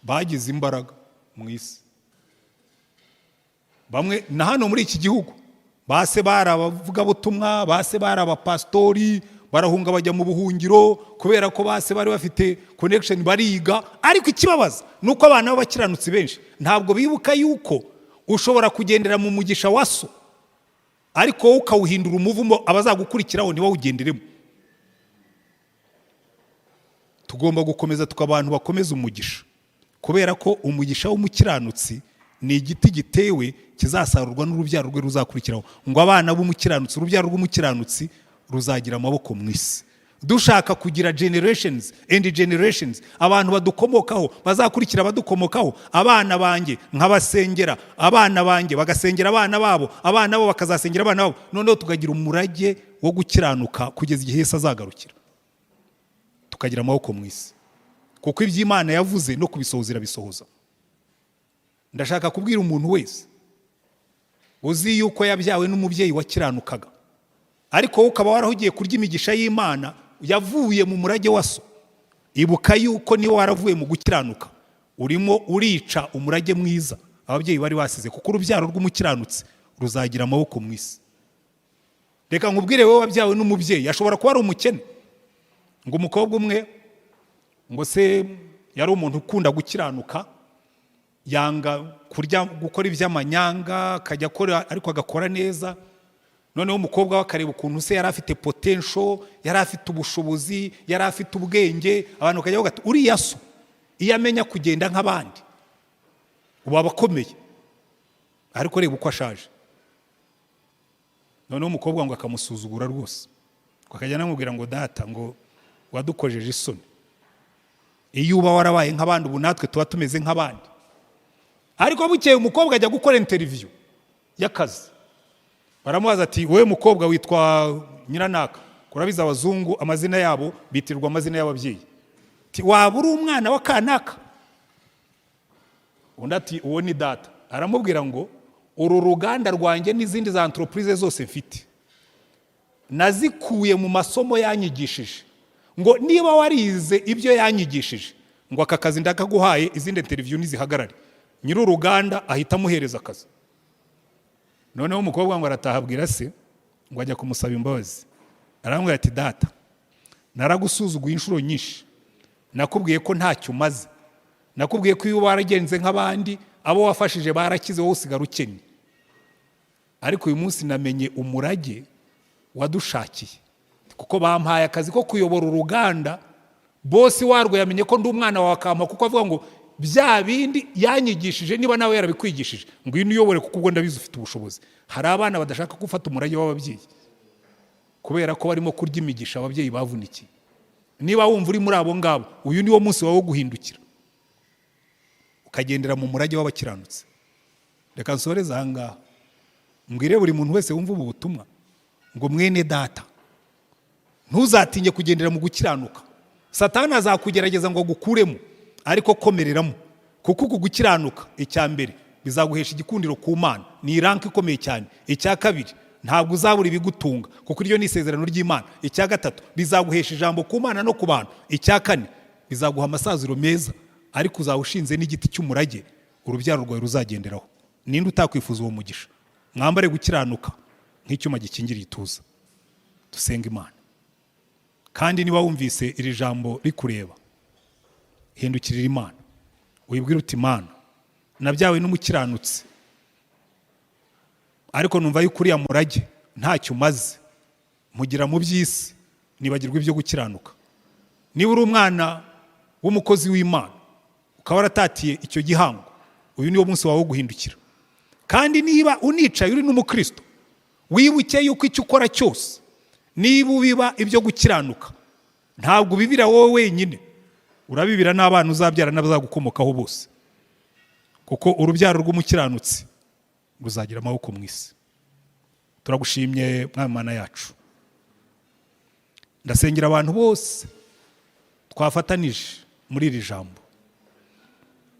bagize imbaraga mu isi. Bamwe na hano muri iki gihugu base bari abavugabutumwa, base bari abapastori, barahunga bajya mu buhungiro kubera ko base bari bafite connection bariga. Ariko ikibabaza nuko abana b'abakiranutsi benshi ntabwo bibuka yuko ushobora kugendera mu mugisha wa so, ariko wowe ukawuhindura umuvumo abazagukurikiraho ntibawugenderemo. Tugomba gukomeza tukabantu bakomeza umugisha, kubera ko umugisha w'umukiranutsi ni igiti gitewe kizasarurwa n'urubyaro rwe ruzakurikiraho. Ngo abana b'umukiranutsi, urubyaro rw'umukiranutsi ruzagira amaboko mu isi. Dushaka kugira generations and generations, abantu badukomokaho bazakurikira badukomokaho, abana banjye nkabasengera, abana banjye bagasengera abana babo, abana bo bakazasengera abana babo, noneho tukagira umurage wo gukiranuka kugeza igihe Yesu azagarukira, tukagira amaboko mu isi, kuko iby'Imana yavuze no kubisohozera bisohoza. Ndashaka kubwira umuntu wese uzi yuko yabyawe n'umubyeyi wakiranukaga, ariko ukaba warahugiye kurya imigisha y'Imana yavuye mu murage wa so, ibuka yuko niwe waravuye mu gukiranuka, urimo urica umurage mwiza ababyeyi bari basize, kuko urubyaro rw'umukiranutsi ruzagira amaboko mu isi. Reka nkubwire, wowe wabyawe n'umubyeyi ashobora kuba ari umukene, ngo umukobwa umwe ngo se yari umuntu ukunda gukiranuka, yanga kurya gukora iby'amanyanga, akajya akora ariko agakora neza. Noneho umukobwa we akareba ukuntu se yari afite potential, yari afite ubushobozi, yari afite ubwenge, abantu bakajya bavuga ati uriya so iyo amenya kugenda nk'abandi ubu aba akomeye, ariko reba uko ashaje. Noneho umukobwa ngo akamusuzugura rwose, akajya anamubwira ngo data, ngo wadukojeje isoni, iyo uba warabaye nk'abandi ubu natwe tuba tumeze nk'abandi. Ariko bukeye umukobwa ajya gukora interview y'akazi, baramubaza ati wowe mukobwa witwa Nyiranaka, kurabiza abazungu amazina yabo bitirwa amazina y'ababyeyi, ati waba uri umwana wa Kanaka? Undi ati uwo ni data. Aramubwira ngo uru ruganda rwanjye n'izindi za entreprise zose mfite nazikuye mu masomo yanyigishije, ngo niba warize ibyo yanyigishije ngo aka kazi ndakaguhaye, izindi interview nizihagarare. Nyiri uruganda ahita amuhereza akazi. Noneho umukobwa ngo arataha abwira se, ngo ajya kumusaba imbabazi. Aramubwira ati data, naragusuzuguye inshuro nyinshi, nakubwiye ko ntacyo umaze, nakubwiye ko iyo waragenze nk'abandi abo wafashije barakize, wowe usigara ukennye. Ariko uyu munsi namenye umurage wadushakiye, kuko bampaye akazi ko kuyobora uruganda, bosi warwo yamenye ko ndi umwana wawe akampa, kuko avuga ngo bya bindi yanyigishije niba nawe yarabikwigishije ngo iyi niyobore, kuko ubwo ndabizi ufite ubushobozi. Hari abana badashaka gufata umurage w'ababyeyi kubera ko barimo kurya imigisha ababyeyi bavunikiye. Niba wumva uri muri abo ngabo, uyu niwo munsi wawe wo guhindukira ukagendera mu murage w'abakiranutsi. Reka nsoreze aha ngaha, mbwire buri muntu wese wumva ubu butumwa ngo mwene data, ntuzatinye kugendera mu gukiranuka. Satani azakugerageza ngo agukuremo, ariko komereramo, kuko uku gukiranuka icya mbere bizaguhesha igikundiro ku Mana, ni iranka ikomeye cyane. Icya kabiri, ntabwo uzabura ibigutunga kuko iryo ni isezerano ry'Imana. Icya gatatu, bizaguhesha ijambo ku Mana no ku bantu. Icya kane, bizaguha amasaziro meza, ariko uzaba ushinze n'igiti cy'umurage urubyaro rwawe ruzagenderaho. Ninde utakwifuza uwo mugisha? Mwambare gukiranuka nk'icyuma gikingira ituza. Dusenga Imana. Kandi niba wumvise iri jambo rikureba, hindukirira Imana, wibwire uti Imana, nabyawe n'umukiranutsi, ariko numva yuko uriya murage ntacyo umaze, mugira mu by'isi, nibagirwa ibyo gukiranuka. Niba uri umwana w'umukozi w'Imana, ukaba waratatiye icyo gihango, uyu niwo munsi wawe wo guhindukira. Kandi niba unicaye uri n'umukristo, wibuke yuko icyo ukora cyose, niba ubiba ibyo gukiranuka, ntabwo ubibira wowe wenyine, urabibira n'abana uzabyara n'abazagukomokaho bose, kuko urubyaro rw'umukiranutsi ruzagira amaboko mu isi. Turagushimye Mwami Mana yacu, ndasengera abantu bose twafatanije muri iri jambo,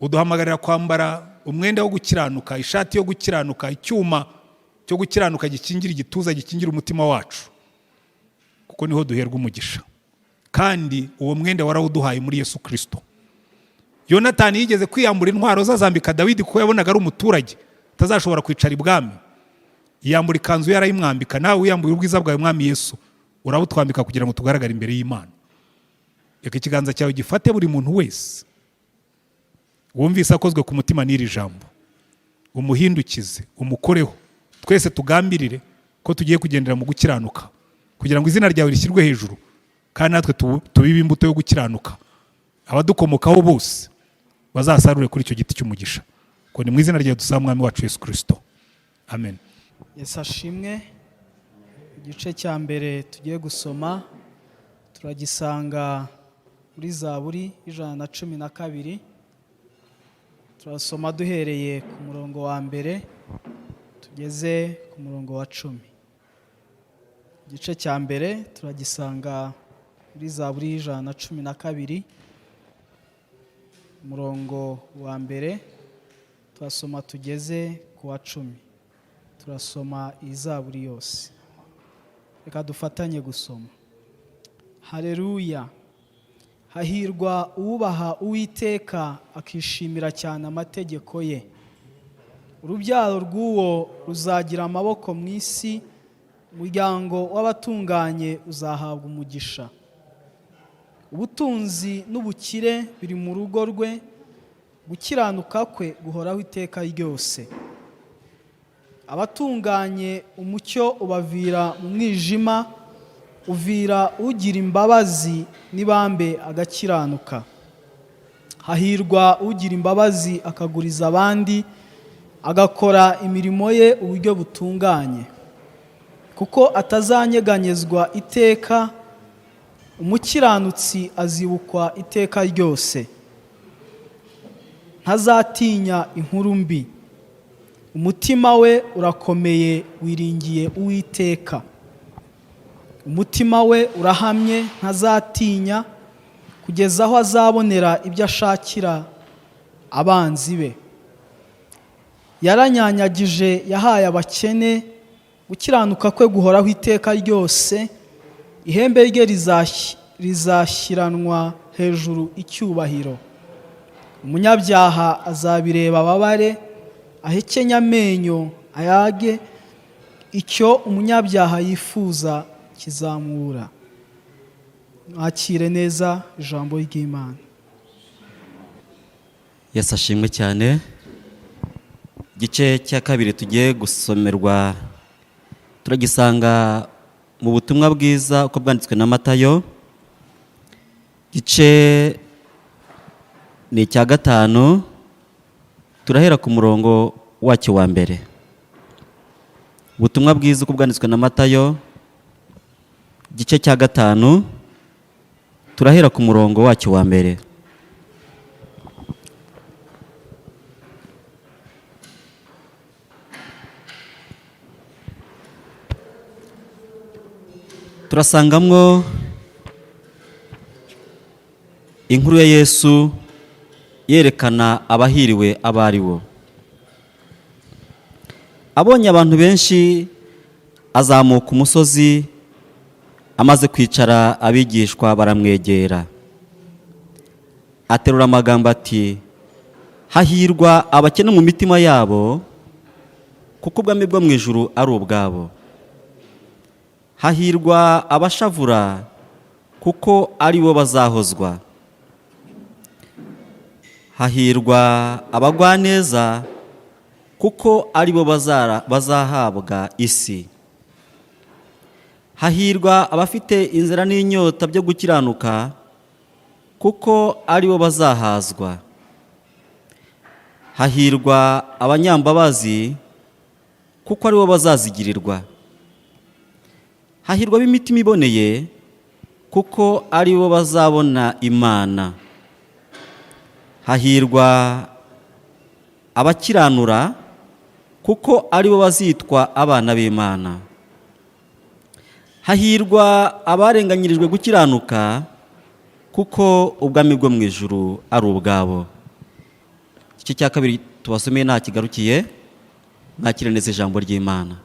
uduhamagarira kwambara umwenda wo gukiranuka, ishati yo gukiranuka, icyuma cyo gukiranuka gikingira igituza, gikingira umutima wacu, kuko niho duherwa umugisha. Kandi uwo mwenda warawuduhaye muri Yesu Kristo. Yonatani yigeze kwiyambura intwaro zazambika Dawidi kuko yabonaga ari umuturage atazashobora kwicara ibwami, yiyambura ikanzu yarayimwambika. Nawe wiyambuye ubwiza bwawe Mwami Yesu, urabutwambika kugira ngo tugaragare imbere y'Imana. Reka ikiganza cyawe gifate buri muntu wese wumvise akozwe ku mutima n'iri jambo, umuhindukize, umukoreho. Twese tugambirire ko tugiye kugendera mu gukiranuka, kugira ngo izina ryawe rishyirwe hejuru, kandi natwe tubibe imbuto yo gukiranuka, abadukomokaho bose bazasarure kuri icyo giti cy'umugisha. Ko ni mu izina ryawe dusaba Mwami wacu Yesu Kristo, amen. Yesu ashimwe. Igice cya mbere tugiye gusoma turagisanga muri Zaburi 112. Turasoma duhereye ku murongo wa mbere tugeze ku murongo wa 10. Igice cya mbere turagisanga muri Zaburi 112, umurongo wa mbere turasoma tugeze ku wa 10. Turasoma iyi Zaburi yose. Reka dufatanye gusoma. Haleluya! Hahirwa uwubaha Uwiteka akishimira cyane amategeko ye. Urubyaro rw'uwo ruzagira amaboko mu isi, umuryango w'abatunganye uzahabwa umugisha. Ubutunzi n'ubukire biri mu rugo rwe, gukiranuka kwe guhoraho iteka ryose. Abatunganye umucyo ubavira mu mwijima, uvira ugira imbabazi n'ibambe agakiranuka. Hahirwa ugira imbabazi akaguriza abandi, agakora imirimo ye uburyo butunganye. Kuko atazanyeganyezwa iteka, umukiranutsi azibukwa iteka ryose. Ntazatinya inkuru mbi, umutima we urakomeye wiringiye Uwiteka. Umutima we urahamye ntazatinya, kugeza aho azabonera ibyo ashakira abanzi be. Yaranyanyagije yahaye abakene, gukiranuka kwe guhoraho iteka ryose. Ihembe rye rizashyiranwa hejuru icyubahiro. Umunyabyaha azabireba ababare, ahekenye amenyo ayage, icyo umunyabyaha yifuza kizamura. Mwakire neza ijambo ry'Imana. Yesu ashimwe cyane. Igice cya kabiri tugiye gusomerwa turagisanga mu butumwa bwiza uko bwanditswe na Matayo. Igice ni icya 5, turahera ku murongo wacyo wa mbere. Ubutumwa bwiza uko bwanditswe na Matayo, igice cya 5, turahera ku murongo wacyo wa mbere. turasangamwo inkuru ya Yesu yerekana abahiriwe abo ari bo. Abonye abantu benshi azamuka umusozi, amaze kwicara abigishwa baramwegera. Aterura amagambo ati, hahirwa abakene mu mitima yabo, kuko ubwami bwo mu ijuru ari ubwabo. Hahirwa abashavura, kuko ari bo bazahozwa. Hahirwa abagwaneza, kuko ari bo bazahabwa isi. Hahirwa abafite inzara n'inyota byo gukiranuka, kuko ari bo bazahazwa. Hahirwa abanyambabazi, kuko ari bo bazazigirirwa. Hahirwa b'imitima iboneye, kuko ari bo bazabona Imana. Hahirwa abakiranura, kuko ari bo bazitwa abana b'Imana. Hahirwa abarenganyirijwe gukiranuka, kuko ubwami bwo mu ijuru ari ubwabo. Igice cya kabiri tubasomeye nta kigarukiye, mwakire neza ijambo ry'Imana.